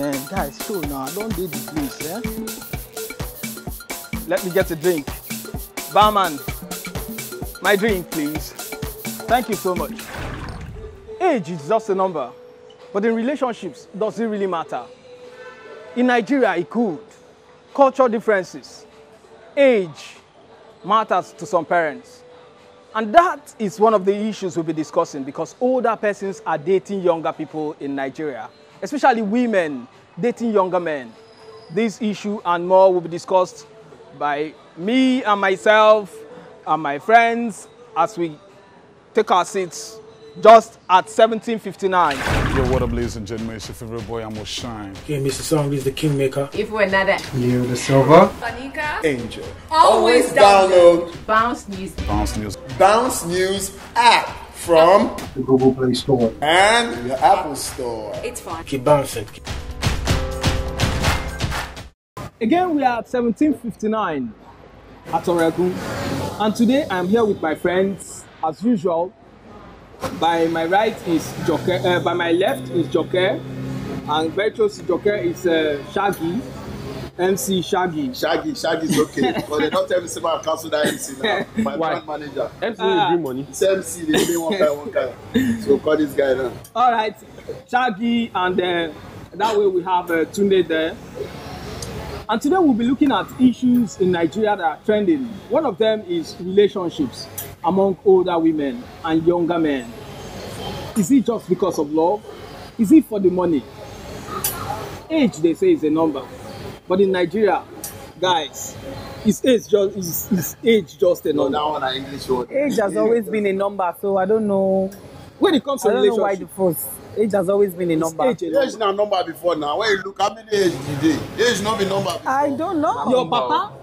man. Guys, show now. Don't do the place, eh? Let me get a drink. Barman, my drink, please. Thank you so much. Age is just a number, but in relationships, does it really matter? In Nigeria, it could. Cultural differences, age matters to some parents. And that is one of the issues we'll be discussing because older persons are dating younger people in Nigeria, especially women dating younger men. This issue and more will be discussed by me and myself and my friends as we take our seats just at 17:59. Yo, what up, ladies and gentlemen? It's your favorite boy, I'm Shine. Okay, Mr. Song is the Kingmaker. If we're not that. Leo the Silver. Tanika. Angel. Always download Bounce News. Bounce News. Bounce News app from the Google Play Store and the Apple Store. It's fun. Keep bouncing. Again, we are at 17:59 at Oregun. And today I'm here with my friends, as usual. By my right is Joker, by my left is Joker, and very close to Joker is Shaggy, MC Shaggy. Shaggy is okay, but they don't tell me about cancel that MC now. My brand manager. MC will bring money. It's MC, they pay one kind. So call this guy now. All right, Shaggy, and that way we have Tunde there. And today we'll be looking at issues in Nigeria that are trending. One of them is relationships among older women and younger men. Is it just because of love? Is it for the money? Age, they say, is a number. But in Nigeria, guys, is age just a number? No, that one an English word. Age has always been a number, so I don't know. When it comes to I don't know why relationship, the first. Age has always been a number. Age is not a number before now. When you look, how many age did they? Age not be number before. I don't know.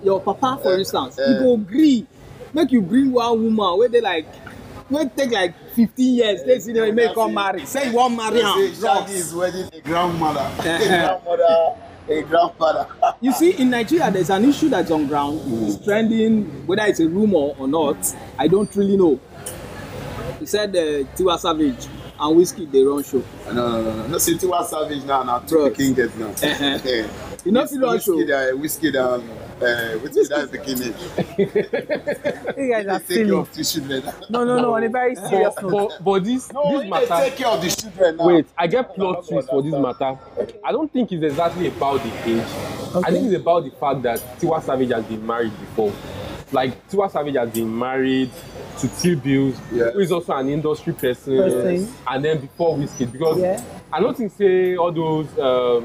Your papa, for instance, he go agree, make you bring one woman where they like, wey take like 15 years, let's see them make come marry. Say you want marry am. Shaggy is wedding a grandmother. A grandfather. You see, in Nigeria, there's an issue that's on ground. It's trending, whether it's a rumor or not, I don't really know. He said Tiwa Savage and Wizkid, they run show. No. No, see Tiwa Savage now two King gets now. You know the run show. Wizkid and Wizkid is the king. You guys are silly. Of the children. No, on a very serious note. But this matter. Take care of the children now. Wait, I get plot twist for this matter. I don't think it's exactly about the age. Okay. I think it's about the fact that Tiwa Savage has been married before. Like Tiwa Savage has been married to T Bills, who is also an industry person, and then before Wizkid, because I don't think say all those the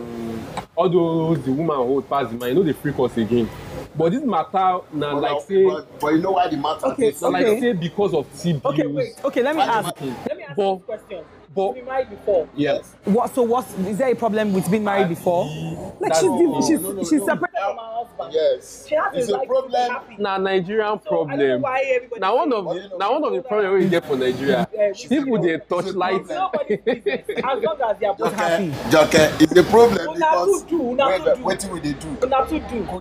woman hold past the man, you know they freak us again. But this matter now, like say, but you know why the matter is like say because of T Bills. Okay, let me ask you this question. She's been married before. Yes. Is there a problem with being married before? Like she's separated from her husband. Yes. She has it's a problem. Now Nigerian problem. Now one of the problems we get for Nigeria, people they touch light. Nobody's business, as long as they are both happy. Joker, it's a problem because what will they do? Put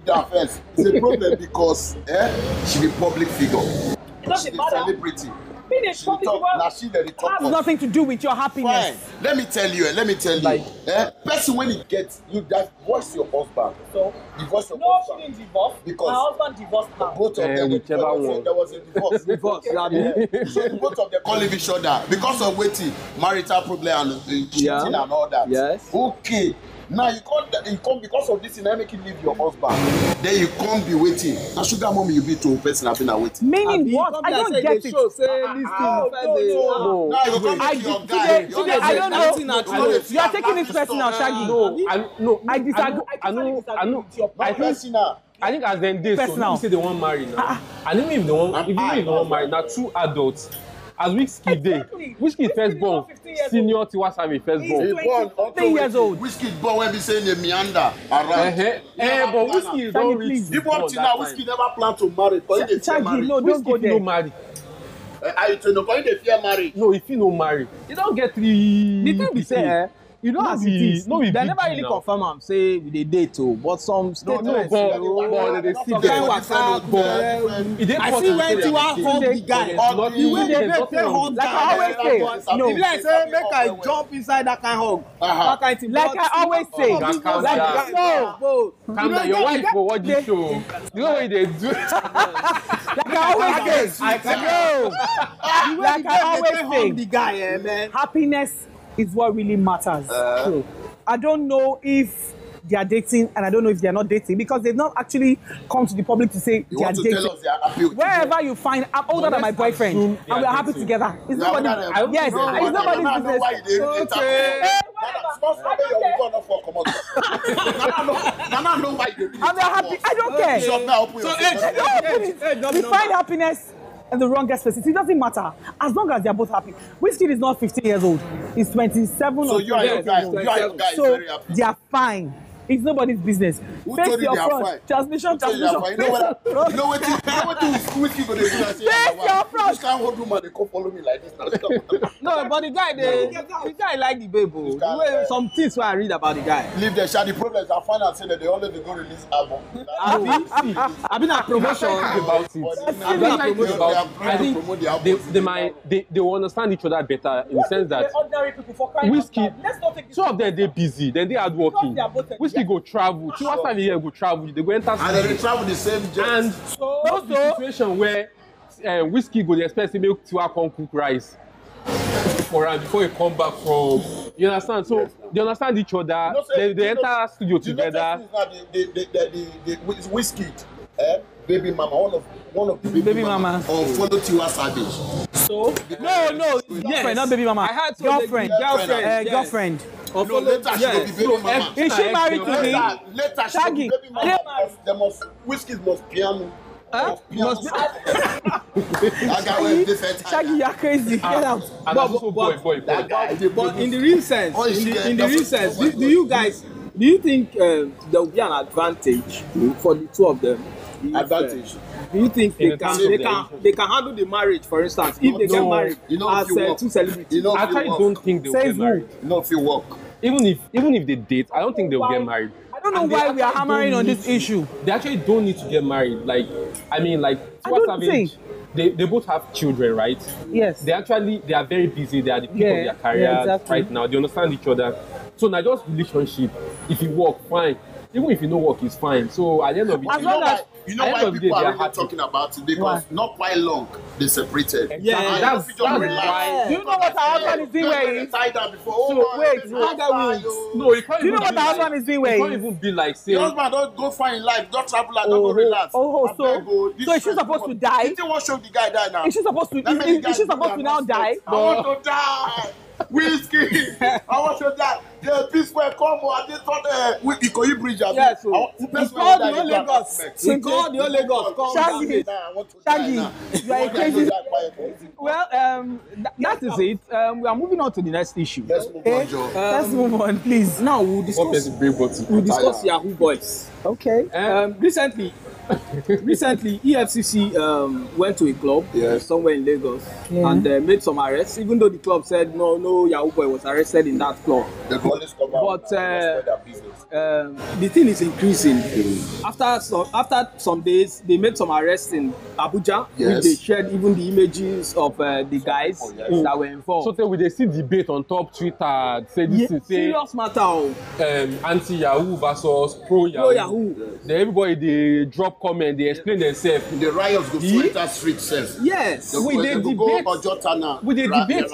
down first. It's a problem because she be public figure. She's a celebrity. Has nothing to do with your happiness. Fine. Let me tell you. Like, person when he gets you divorce your husband. So divorce your husband. She didn't divorce. Because her husband divorced her. Both of them, whichever one. There was a divorce. So both of them calling each other because of waiting, marital problem and cheating and all that. Yes. Okay. Now you come because of this, and I make you leave your husband. Then you can't be waiting. Now sugar mommy, you be to a person have been waiting. Meaning what? I don't get it. No. Now you come to your guy. Today, I don't know. You are taking this person now, Shaggy. I disagree. I think as then days, so people say they want marry now. And even if they want marry, now two adults. As Wizkid firstborn, senior Tiwa Savage firstborn. He's born 10 years old. Wizkid born when we say the meander around. But Wizkid don't reach. If up till now, Wizkid never plan to marry. Shaggy, no, don't go there. Marry. I don't know. If you fear marriage. No, if you no marry, you don't get 3. The thing be say, You know, as it is. No, They never really confirm am say we dey date too, but some statements. But they see them. I see when Tiwa hug the guy. The way they make them hug like I always say, no. If like say make I jump inside that kind hug, that kind thing. Like I always say, Calm down. Calm down. Your wife will watch this show. You know what they do? Like I always say, like I always say, the guy, man. happiness is what really matters. True. I don't know if they are dating, and I don't know if they are not dating because they've not actually come to the public to say they are dating. Wherever you find, I'm older than my boyfriend, and we're happy together. It's nobody's. Yes, it's nobody's business. I'm happy. I don't care. We find happiness in the wrongest places. It doesn't matter as long as they are both happy. Wizkid is not 15 years old. He's 27 so or you are your guy. So they are fine. It's nobody's business. Who Face told you your they are front. fine? Transmission. You know what Wizkid gonna do? Face your front. You can't hold woman, they come follow me like this. No, but the guy, the guy like the babe. The way some things where I read about the guy. Leave the shady problems. I find out say that they always go release album. I've been at promotion about it. I think they will understand each other better in the sense that Wizkid, some of them they busy, then they hardworking. Wizkid go travel, Tiwa Savage go travel, they go enter and they travel the same jet. And those the situation where Wizkid go dey expect to make Tiwa come cook rice for him before he come back from. You understand? So they understand each other. They enter studio together. The Wizkid, baby mama, one of the baby mama follow Tiwa Savage. So no, girlfriend, not baby mama. I had girlfriend. No, later she will be baby mama. Is she married to me? Later she will be baby mama. Wizkid must piano. Shaggy, you're crazy. Get out. But in the real sense, do you think there will be an advantage for the two of them? Advantage. Do you think they can handle the marriage, for instance, if they get married as two celebrities? I actually don't think they will get married. If you work. Even if they date, I don't think they will get married. I don't know why we are hammering on this issue. They actually don't need to get married. Tiwa Savage, they both have children, right? Yes. They are very busy. They are the peak of their career right now. They understand each other. So now just relationship. If you work, fine. Even if you don't work, it's fine. So at the end of the day, you know why people are really talking about it? Because not quite long they separated. Yeah, that's why. Do you know what our husband is doing where he is? So wait, no, it can't. Do you know what our husband is doing where he is? It can't even be like say. The husband don't go find life, don't travel and don't go relax. So is she supposed to die? You want to show the guy die now? Is she supposed to now die? I want to die. Wizkid, I want to die. The peace will come. I just thought Ikoyi Bridge. Yeah, so it's called the old Lagos. It's called the old Lagos. Shaggy, you are a crazy. Well, that is it. We are moving on to the next issue. Let's move on, Joe. Let's move on, please. Now we'll discuss Yahoo boys. Okay. Recently, EFCC went to a club somewhere in Lagos and made some arrests. Even though the club said no Yahoo boy was arrested in that club. But the thing is increasing. After some days, they made some arrests in Abuja, which they shared even the images of the guys that were involved. So they see debate on top Twitter. Say this is serious matter. Anti-Yahoo versus pro-Yahoo. Then everybody they drop comment, they explain themselves. The riots go to enter street self. Yes. We they debate Yahoo. We they debate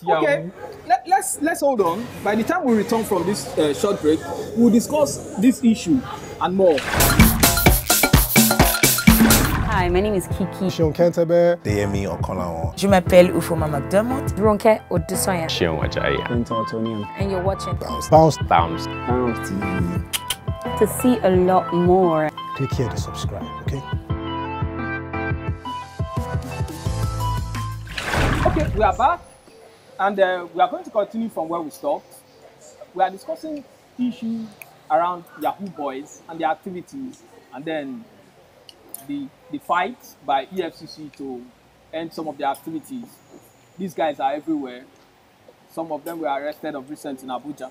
Yahoo. Okay. Let's hold on. By the time we return from this short break, we'll discuss this issue and more. Hi, my name is Kiki. Sean Kentebe. Deyemi Okolawon. Je m'appelle Ufoma McDermott. Ronke Odusoya. Sean Wajaya. And you're watching Bounce. TV. To see a lot more, click here to subscribe, okay? Okay, we are back. And we are going to continue from where we stopped. We are discussing issues around Yahoo boys and their activities, and then the fight by EFCC to end some of their activities. These guys are everywhere. some of them were arrested of recent in Abuja.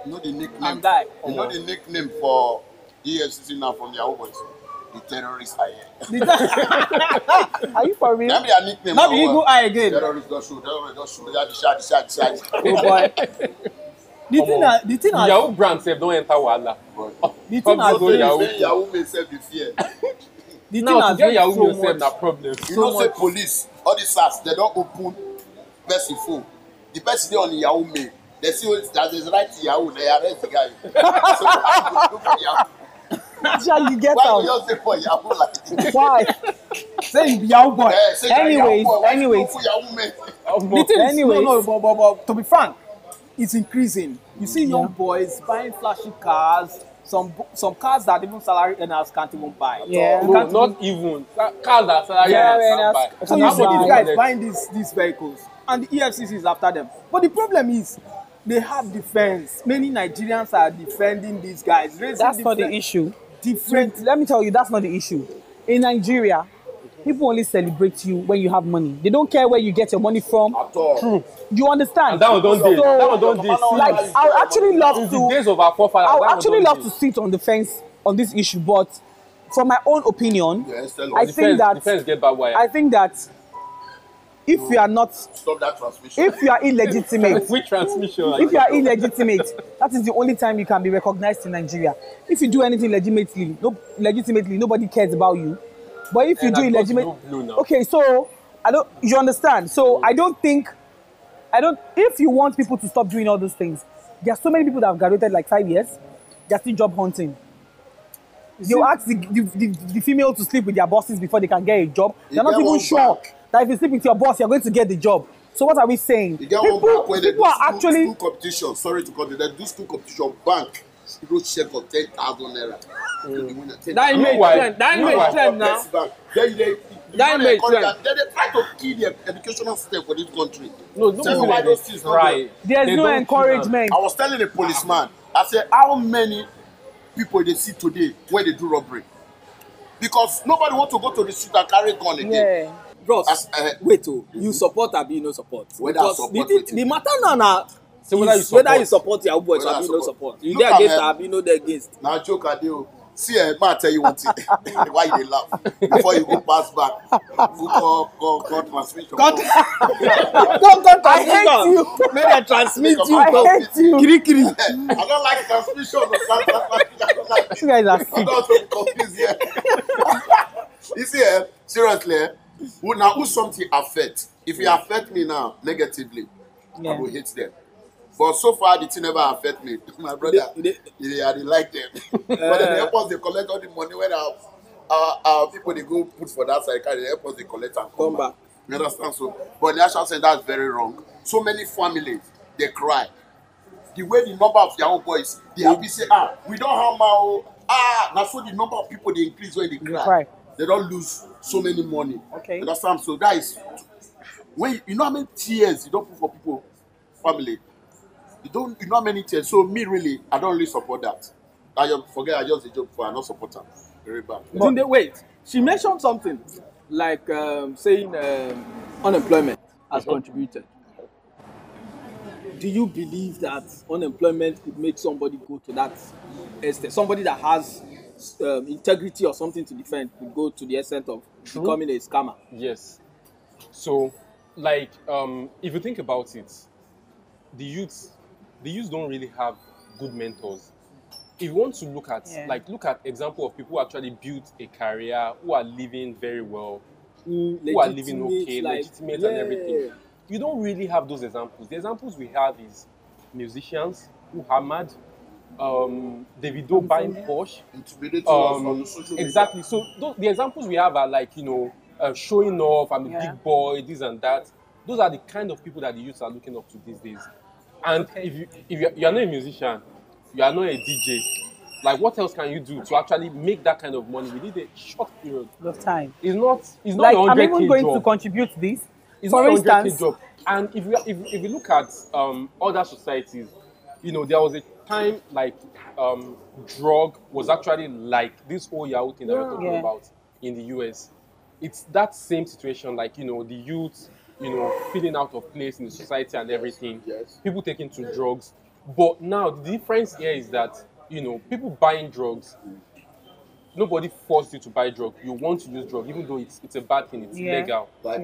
You know the nickname. And died. You know the nickname for EFCC now from Yahoo boys. The terrorists are here. Are you for real? That be a nickname. Not the eagle eye again. Terrorists don't shoot. Terrorists don't shoot. The shot. Oh boy. The thing has Yahoo brand sef don't enter wahala. The thing has been Yahoo may self the fear. The now thing to get has Yahoo so yourself much. na problem. You know say police, all the SARS, they don't open person phone. The person dey on the Yahoo mail. They see that is right to Yahoo, they arrest the guy. So how you go for Yahoo? Shall you get Why out? you just say for Yahoo like this? Why? Say you be Yahoo boy. Say you are Anyways, Yahoo boy. Why you anyways. go for Yahoo mail? The thing is, Anyways. but to be frank, it's increasing. You see young boys buying flashy cars, some cars that even salary earners can't even buy. Yeah. You No, can't not even. Cars that salary Yeah, earners yeah, can't buy. So you see Wow. these guys buying these vehicles, and the EFCC is after them. But the problem is, they have defense. Many Nigerians are defending these guys. That's not the issue. Different. Let me tell you, that's not the issue. In Nigeria, people only celebrate you when you have money. They don't care where you get your money from. At all. True. You understand? And that one don't dey. So, That one don't dey. like, I would actually love Since the to. days of our forefathers, I that would one actually don't love dey. to sit on the fence on this issue, but from my own opinion, Yes, tell I us. think that Defense get bad wire. I think that if you are not, Stop that transmission. if you are illegitimate, Which transmission? if you are illegitimate, that is the only time you can be recognized in Nigeria. If you do anything legitimately, nobody cares about you. But if you And do I thought illegitimate, you know blue now. okay, so you understand. So I don't. If you want people to stop doing all those things, there are so many people that have graduated like 5 years, they're still job hunting. You ask the female to sleep with their bosses before they can get a job. They're not even sure that if you sleep with your boss, you're going to get the job. So what are we saying? You get one bank where they do people are actually school competition. Sorry to cut it. They do school competition. Bank, you go check for 10,000 naira. That image trend. That image trend now. That image trend. They try to kill the educational system for this country. No, Tell me why those things not right. there's no encouragement. I was telling a policeman, I said, how many people they see today when they do robbery? Because nobody want to go to the street and carry gun again. Yeah. Bros, wait, you support or you no support? Whether I Because support the matter now So is whether you support your boys or you no support. You there against or you no there against. Now joke I do. See, man, tell you one thing. Why you dey laugh? Before you go pass back, go call transmission. God I hate you. May they transmit you. I hate you. Kiri kiri. I don't like transmission. I don't like. You guys are I sick. don't want to be confused here. You see, seriously, who something affect? If it affect me now negatively, I will hate them. But so far, the thing never affect me. My brother, I like them. But then they help us, they collect all the money when our people they go put for that side, they help us, they collect and come back. You understand? So, but the actual saying that's very wrong. So many families, they cry. The way the number of young boys, they happy say, we don't have my now so the number of people they increase when they cry. They don't lose so many money. Okay. You understand? So that is when you know how many tears you don't put for people, family. You know how many tears. So me really, I don't really support that. I just a joke for I not support her. Very bad. But wait, she mentioned something like saying unemployment has contributed. Do you believe that unemployment could make somebody go to that extent? Somebody that has integrity or something to defend could go to the extent of becoming a scammer? Yes. So, like, if you think about it, the youths don't really have good mentors. If you want to look at, look at example of people who actually built a career, who are living very well, who are living okay, legitimate and everything. You don't really have those examples. The examples we have is musicians who hammered, Davido buying Porsche. Exactly. So the examples we have are like, showing off, I'm a big boy, this and that. Those are the kind of people that the youths are looking up to these days. And if you're not a musician, you are not a DJ, like what else can you do to actually make that kind of money within a short period of time? It's not like a 100K I'm even going job. to contribute to this. It's For not a instance, 100K job. And if you look at other societies, there was a time like drug was actually like this whole Yahoo thing that we're talking about in the US. It's that same situation, like the youth you know, feeling out of place in the society and everything. Yes. People taking to drugs. But now the difference here is that, you know, people buying drugs, nobody forced you to buy drugs. You want to use drugs, even though it's a bad thing, it's illegal. But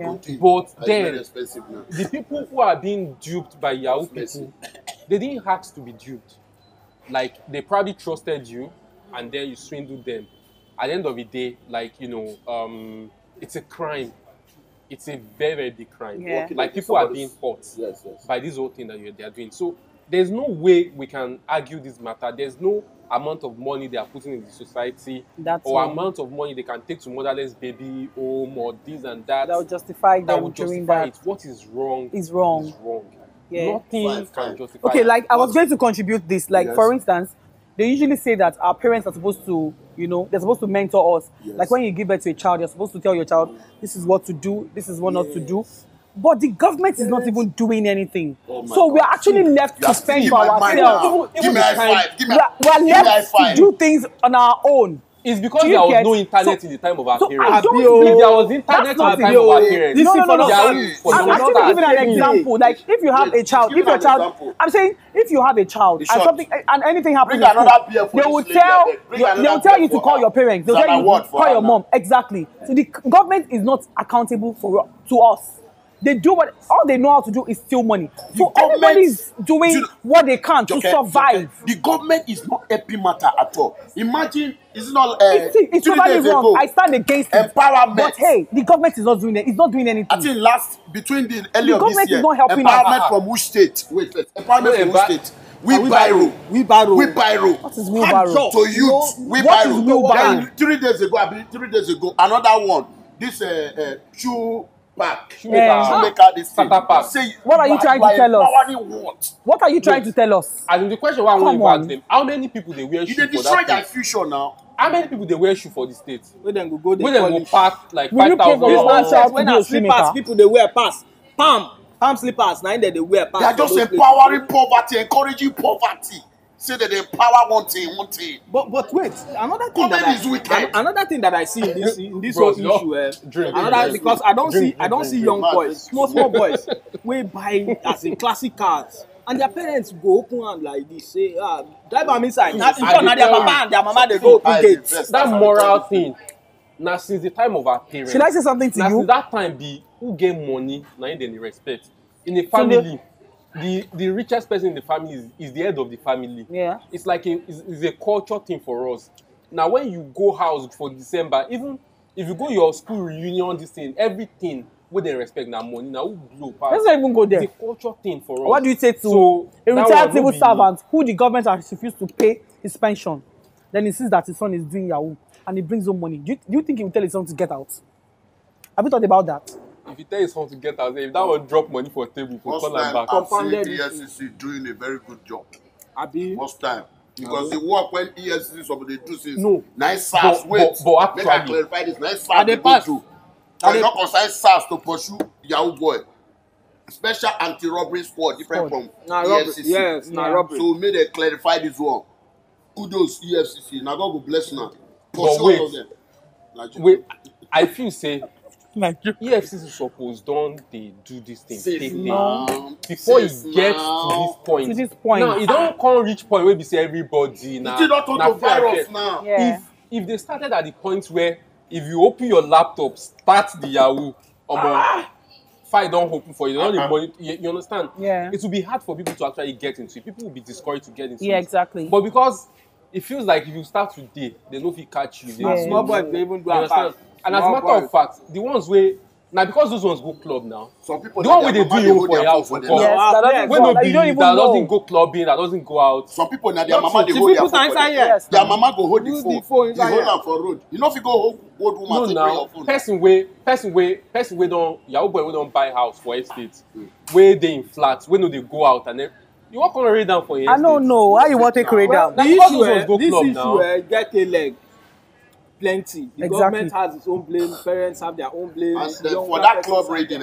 then the people who are being duped by Yahoo people, they didn't ask to be duped. Like, they probably trusted you and then you swindled them. At the end of the day, like, you know, it's a crime. It's a very, very big crime. Yeah. Like, people are being caught by this whole thing that they are doing. So there's no way we can argue this matter. There's no amount of money they are putting in the society or amount of money they can take to motherless baby home or this and that. That would justify them doing that. It. What is wrong is wrong. Is wrong. Yeah. Nothing can justify Okay, it. like I was going to contribute this. Like for instance, they usually say that our parents are supposed to, you know, they're supposed to mentor us. Like when you give birth to a child, you're supposed to tell your child, this is what to do, this is what not to do. But the government is not even doing anything. So we are actually left to fend for ourselves. Give me a five. We are left to do things on our own. It's because there was no internet in the time of our parents. If there was internet in the time of our parents, I'm actually giving an example. Like if you have a child, if your child, I'm saying if you have a child and something and anything happens, they will tell you to call your parents. They'll tell you to call your mom. Exactly. So the government is not accountable to us. They do what all they know how to do is steal money. So everybody's doing what they can to survive. The government is not helping matter at all. Imagine, it's not it's totally wrong. I stand against empowerment. But hey, the government is not doing it. It's not doing anything. I think between the earlier government this year, is not helping empowerment from which state? Wait, empowerment from which state? Wheelbarrow. What is wheelbarrow? To youth. Wheelbarrow. 3 days ago, another one. This shoemaker, this thing. What are you trying to tell us? What are you trying to tell us? And the question I want to ask them, how many people they wear shoe for that? They destroy their future now. How many people they wear shoe for the state? Where then go pack like 5,000. When slippers, people they wear pass. Palm slippers, now they wear pass. They are just empowering poverty, encouraging poverty. Say that they empower one thing. But wait, another thing that I see in this whole issue, because I don't see young boys, small boys, we buy as in classic cars, and their parents go open hand like this, say, drive them inside. Not their papa and their mama they go open gates. That moral thing. Now since the time of our parents. Should I say something to you? Since that time, who get money, now they respect in a family. The richest person in the family is the head of the family. Yeah. It's like it's a culture thing for us. Now, when you go house for December, even if you go your school reunion, this thing, everything, where they respect now money, now who blow past. Let's not even go there. It's a culture thing for us. What do you say to a retired civil servant who the government has refused to pay his pension? Then he sees that his son is doing Yahoo and he brings home money. Do you think he will tell his son to get out? Have you thought about that? If you tell his son to get out, if that one drop money for a table, for call him back. I've seen EFCC doing a very good job. Most time. Because the work when EFCC somebody do things. Nice SARS. But actually, make I clarify this. Nice SARS they go through. And not concern SARS to pursue Yahoo boy. Special anti-robbery squad, different from EFCC. Yes, robbery. So may they clarify this one. Kudos EFCC. Now God will bless you now. Wait, I feel say EFCC supposed don't they do this thing before it gets to this point. Now it don't come reach point where we say everybody now. It's not on virus now. Yeah. If they started at the point where if you open your laptop, start the Yahoo, file don't open for you. You understand? Yeah. It will be hard for people to actually get into it. People will be discouraged to get into it. Yeah, exactly. But because it feels like if you start today, they know if you catch you. Small boys they even do understand. And as a matter of fact, the ones where now because those ones go club now. Some people the one where they do you for your house, that doesn't go clubbing, that doesn't go out. Some people now their mama they hold their phone. Their mama go hold the phone. You hold am for road. You know if you go hold woman to bring your phone. Person way don't Yahoo boy we don't buy house for estate. Where they in flats, where no they go out and then you walk on a down for your I don't know how you want to take it down. This issue get a leg. Plenty. The government has its own blame. Parents have their own blame. And for that club rating,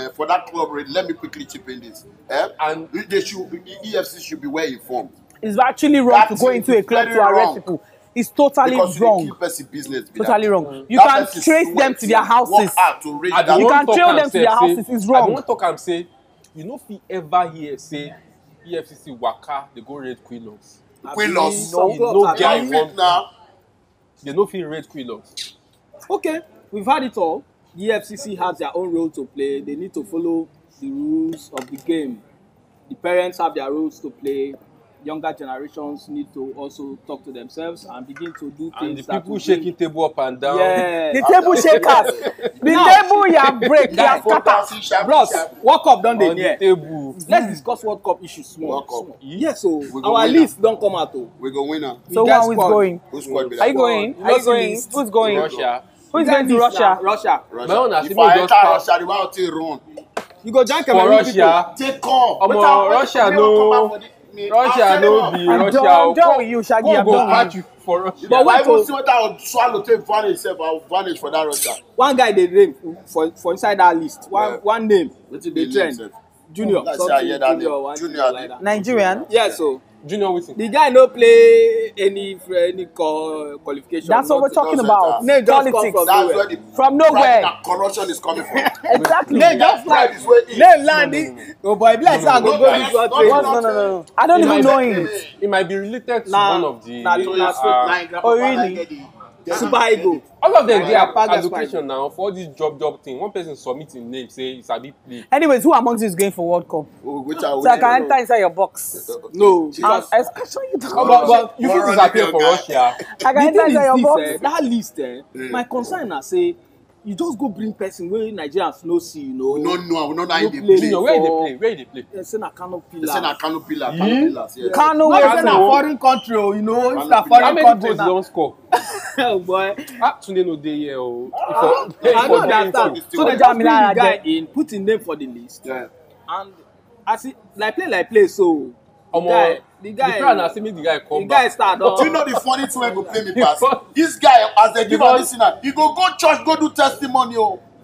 let me quickly chip in this. And EFCC should be well informed. It's actually wrong to go into a club to arrest people. is totally wrong. Totally wrong. You can trace them to their houses. You can trail them to their houses. It's wrong. I don't talk and say, you know, if you ever hear say EFCC waka, they go raid Quillos. Quillos? No guy now. They don't feel raid Quillos. Okay, we've had it all. The EFCC has their own role to play. They need to follow the rules of the game. The parents have their roles to play. Younger generations need to also talk to themselves and begin to do things. And the people shaking table up and down. Yeah. The table shakers. The table you break. Bros, World Cup done on there. the table. Let's discuss World Cup issues small. Yes, so our list don't come out. We go winner. So who is going? Who's going? Are you going? Are you going? Who's going? Russia. Who's going to Russia? Russia. If I enter Russia, the one will run. You go join For Cameroon. Russia. Take off. Russia no. Russia no be Russia. I'm done with you, Shaggy. I'm Go done catch with you. you for Russia. But I wait, will see what I will swallow to vanish itself. I will vanish for that Russia. one guy they name for inside that list. One name. They trend. Junior. Junior like that. Nigerian? Yeah, so Junior Wilson. the guy no play any qualification. That's what we're talking about. No, just come Politics. That's where the From nowhere. that corruption is coming from. Exactly. Name just like name landing. Oh boy, be like I go this one trade. No. I don't even know him. It might be related to one of the. Oh, really? Super ego. All of them, they are Pagas allocation now for all this job thing. One person submitting name say it's a bit play. Anyways, who amongst you is going for World Cup? So I can enter inside your box. No, Especially you talk But you fit disappear for Russia. I can enter inside your box. That list, my concern na say you just go bring person where Nigerians no see, you know. We don't know how they play. play. Where they play? They say na Kano They say na Kano Pillar. Kano Not say na West. foreign country, you know. If na How foreign many country goals na. don't score? Oh boy. Tunde no dey here. I don't understand. So they just bring the guy in, put his name for the list. Yeah. And as it like play so. The guy start. Do you know the funny thing when go play me pass? This guy, as they give a listener, he go church, go do testimony.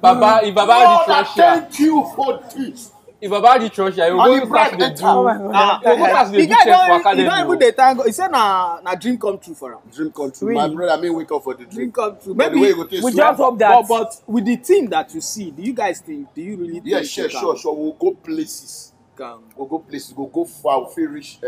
Baba, if Baba reach Russia, thank you for this. If Baba reach Russia, you go start to do. The guy don't even dey thank God. He said na dream come true for him. Dream come true. My brother, I mean, wake up for the dream. Dream come true. But the way you go take We swear. just hope that. But with the team that you see, do you guys think? Do you really think? Yeah, sure. We'll go places. We'll go places. We'll go far. We'll reach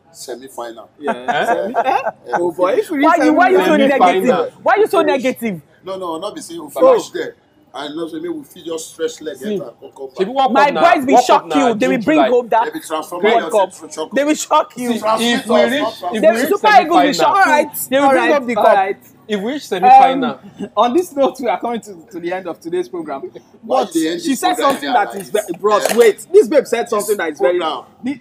semi-final. Yeah. Oh boy, if we Why you so negative? Why you so negative? No, not be saying we'll finish there. And not say we feel just stretch leg. My boys will shock you. They will bring home that World Cup. They will shock you. If we reach Super Eagles will shock you. They will bring up the cup. If we reach semi-final. On this note, we are coming to the end of today's program. But she said something that is very bros. Wait, this babe said something that is very.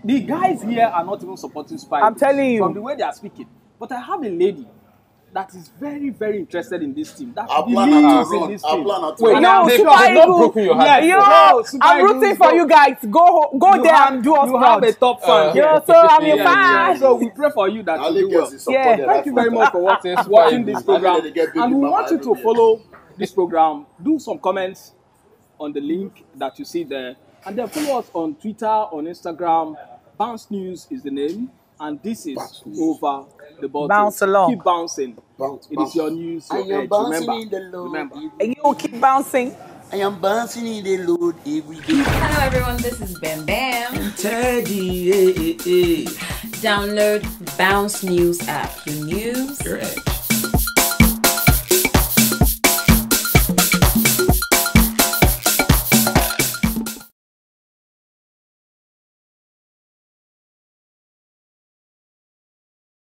The guys here are not even supporting Spy. I'm telling you. From the way they are speaking. But I have a lady that is very, very interested in this team. That believes in this team. Wait, no, they've not broken your heart. I'm rooting for you guys. Go there and do us proud. You have a top fan. So I'm your fan. So we pray for you that you do well. Thank you very much for watching this program. And we want you to follow this program. Do some comments on the link that you see there. And then follow us on Twitter, on Instagram. Bounce News is the name. And this is Over the Bottle. Bounce along. Keep bouncing. It is your news. I am bouncing in the load. Remember. And you keep bouncing. I am bouncing in the load every day. Hello everyone, this is Bam Bam. Teddy, Download Bounce News app. Your news, correct.